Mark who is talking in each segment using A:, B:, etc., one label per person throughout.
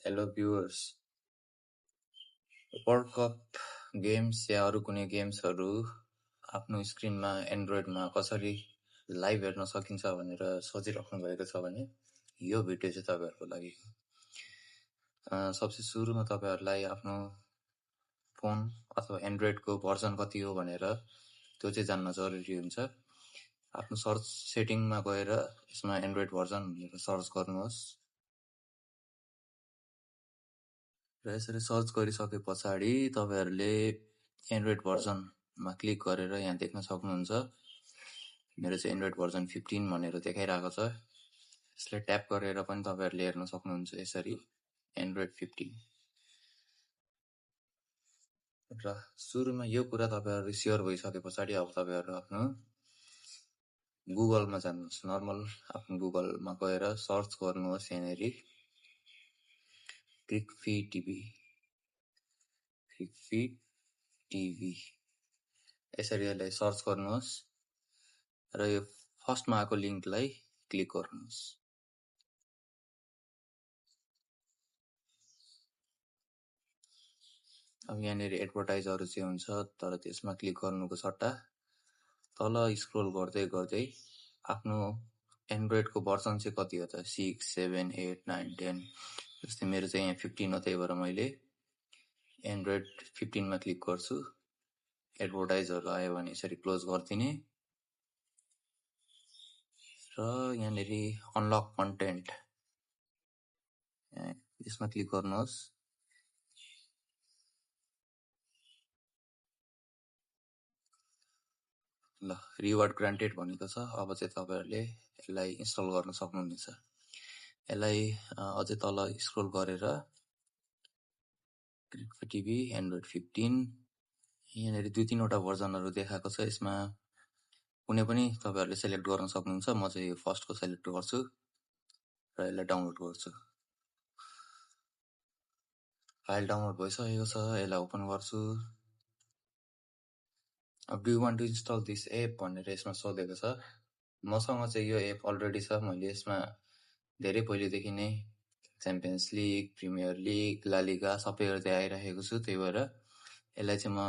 A: Hello viewers, world cup games या अरू कुनै गेम्सहरू आफ्नो स्क्रिनमा एन्ड्रोइडमा कसरी लाइभ हेर्न सकिन्छ भनेर सोचिराख्नु भएको छ भने यो भिडियो चाहिँ तपाईहरुको लागि। सबसे सुरुमा तपाईहरुलाई आफ्नो फोन अथवा एन्ड्रोइडको भर्जन कति हो भनेर त्यो चाहिँ जान्न जरुरी हुन्छ। आफ्नो सर्च सेटिङमा गएर यसमा एन्ड्रोइड भर्जन भनेर सर्च गर्नुहोस् र यसरी सर्च गरिसके पछाडि तपाईहरुले एन्ड्रोइड भर्जनमा क्लिक गरेर यहाँ देख्न सक्नुहुन्छ। मेरो चाहिँ एन्ड्रोइड भर्जन 15 भनेर देखाइरहेको छ। यसलाई ट्याप गरेर पनि तपाईहरुले हेर्न सक्नुहुन्छ यसरी एन्ड्रोइड 15। र सुरुमा यो कुरा तपाईहरु स्योर भइसके पछाडि अब तपाईहरु आफ्नो गुगलमा जानुहोस्। नर्मल आफ्नो गुगलमा गएर सर्च गर्नुहोस् यहाँनेरि क्रिकफी टिभी यसरी यसलाई सर्च गर्नुहोस् र यो फर्स्टमा आएको लिंकलाई क्लिक गर्नुहोस्। अब यहाँनेरि एडभर्टाइजहरु चाहिँ हुन्छ तर त्यसमा क्लिक गर्नुको सट्टा तल स्क्रोल गर्दै गर्दै आफ्नो एन्ड्रोइडको भर्जन चाहिँ कति हो त 6, 7, 8, 9, 10 जस्तै मेरो चाहिँ यहाँ 15 हो, त्यही भएर मैले एन्ड्रोइड 15 मा क्लिक गर्छु। एडभर्टाइजहरु आयो भने यसरी क्लोज गर्दिने र यहाँनेरि अनलक कन्टेन्ट यसमा क्लिक गर्नुहोस्। ल रिवार्ड ग्रान्टेड भनेको छ। अब चाहिँ तपाईहरुले यसलाई इन्स्टल गर्न सक्नुहुनेछ। यसलाई अझै तल स्क्रोल गरेर क्रिकफी टिभी एन्ड्रोइड 15 यहाँनेरि 2-3 वटा भर्जनहरु देखाएको छ। यसमा कुनै पनि तपाईहरुले सिलेक्ट गर्न सक्नुहुन्छ। म चाहिँ यो फर्स्टको सिलेक्ट गर्छु र यसलाई डाउनलोड गर्छु। फाइल डाउनलोड भइसकेको छ। यसलाई ओपन गर्छु। अब do you want to install this app भनेर यसमा सोधेको छ। मसँग चाहिँ यो एप अलरेडी छ। मैले यसमा धेरै पहिलेदेखि नै च्याम्पियन्स लिग, प्रिमियर लिग, ला लिगा सबै हेर्दै आइरहेको छु। त्यही भएर यसलाई चाहिँ म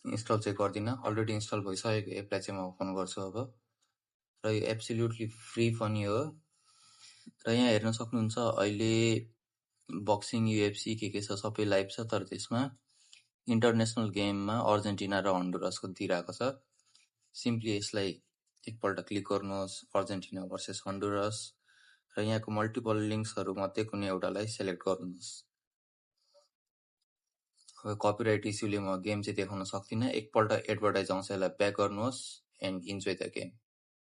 A: इन्स्टल चाहिँ गर्दिन। अलरेडी इन्स्टल भइसकेको एपलाई चाहिँ म ओपन गर्छु अब। र यो एब्सोल्युटली फ्री पनि हो। र यहाँ हेर्न सक्नुहुन्छ अहिले बक्सिङ, UFC के छ सबै लाइभ छ। तर त्यसमा इन्टरनेशनल गेममा अर्जेन्टिना र हन्डुरसको दिइरहेको छ। सिम्पली यसलाई एकपल्ट क्लिक गर्नुहोस् अर्जेन्टिना भर्सेस हन्डुरस र यहाँको मल्टिपल लिंक्सहरु मध्ये कुनै एउटालाई सिलेक्ट गर्नुहोस्। अब कपिराइट इस्युले म गेम चाहिँ देखाउन सक्दिन। एकपल्ट एडभर्टाइज आउँछ यसलाई ब्याक गर्नुहोस् एन्ड इन्जोय द गेम।